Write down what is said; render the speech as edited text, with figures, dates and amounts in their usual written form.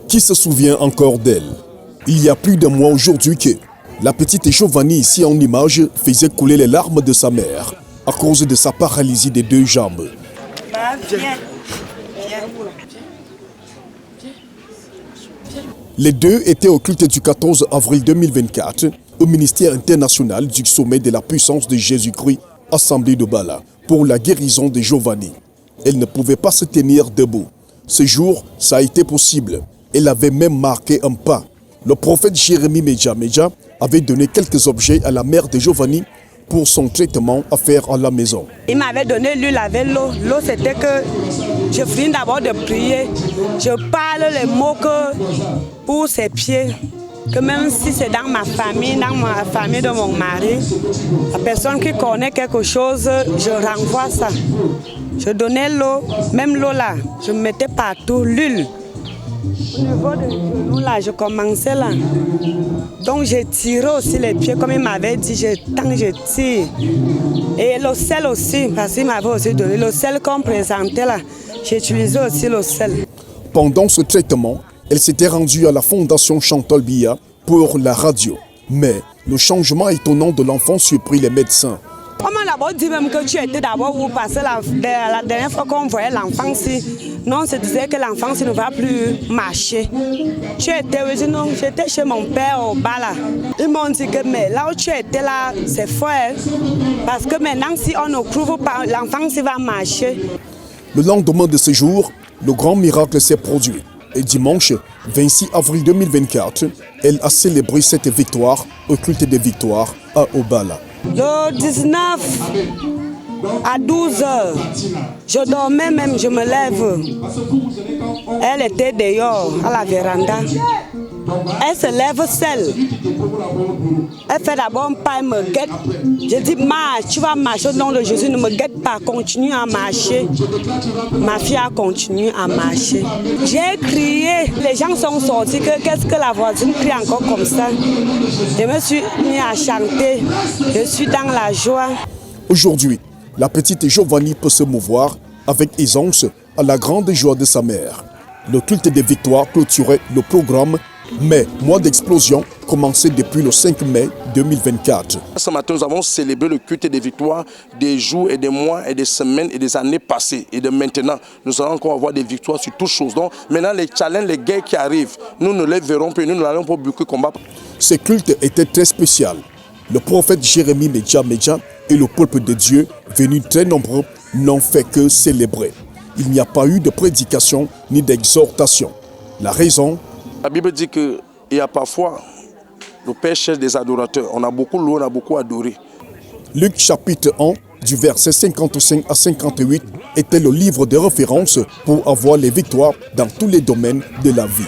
Qui se souvient encore d'elle? Il y a plus d'un mois aujourd'hui que la petite Giovanni, ici en image, faisait couler les larmes de sa mère à cause de sa paralysie des deux jambes. Les deux étaient au culte du 14 avril 2024 au ministère international du sommet de la puissance de Jésus-Christ, Assemblée de Bala, pour la guérison de Giovanni. Elle ne pouvait pas se tenir debout. Ce jour, ça a été possible. Elle avait même marqué un pas. Le prophète Jérémie Medja avait donné quelques objets à la mère de Giovanni pour son traitement à faire à la maison. Il m'avait donné l'huile avec l'eau. L'eau, c'était que je finis d'abord de prier. Je parle les mots que pour ses pieds. Que même si c'est dans ma famille de mon mari, la personne qui connaît quelque chose, je renvoie ça. Je donnais l'eau, même l'eau là, je mettais partout, l'huile. Au niveau de genoux là, je commençais là. Donc j'ai tiré aussi les pieds, comme il m'avait dit, je tire. Et le sel aussi, parce qu'il m'avait aussi donné le sel qu'on présentait là. J'ai utilisé aussi le sel. Pendant ce traitement, elle s'était rendue à la Fondation Chantal Biya pour la radio. Mais le changement étonnant de l'enfant surprit les médecins. On m'a d'abord dit même que tu étais d'abord où parce que la dernière fois qu'on voyait l'enfant-ci, non, on se disait que l'enfant-ci ne va plus marcher. Tu étais, oui, dit non, j'étais chez mon père au Bala. Ils m'ont dit que mais là où tu étais là, c'est fort. Parce que maintenant, si on ne couvre pas, l'enfant-ci va marcher. Le lendemain de ce jour, le grand miracle s'est produit. Et dimanche 26 avril 2024, elle a célébré cette victoire au culte des victoires à Obala. Le 19 à 12 heures, je dormais même, je me lève. Elle était dehors à la véranda. Elle se lève seule. Elle fait d'abord un pas, elle me guette. Je dis, marche, tu vas marcher au nom de Jésus, ne me guette pas, continue à marcher. Ma fille a continué à marcher. J'ai crié, les gens sont sortis, qu'est-ce que la voisine crie encore comme ça. Je me suis mis à chanter, je suis dans la joie. Aujourd'hui, la petite Giovanni peut se mouvoir avec aisance à la grande joie de sa mère. Le culte des victoires clôturait le programme, mais mois d'explosion commençait depuis le 5 mai 2024. Ce matin, nous avons célébré le culte des victoires des jours et des mois et des semaines et des années passées. Et de maintenant, nous allons encore avoir des victoires sur toutes choses. Donc maintenant, les challenges, les guerres qui arrivent, nous ne les verrons plus, nous n'allons pas beaucoup combattre. Ce culte était très spécial. Le prophète Jérémie Medja et le peuple de Dieu, venus très nombreux, n'ont fait que célébrer. Il n'y a pas eu de prédication ni d'exhortation. La raison? La Bible dit qu'il y a parfois, le Père cherche des adorateurs. On a beaucoup loué, on a beaucoup adoré. Luc chapitre 1, du verset 55 à 58, était le livre de référence pour avoir les victoires dans tous les domaines de la vie.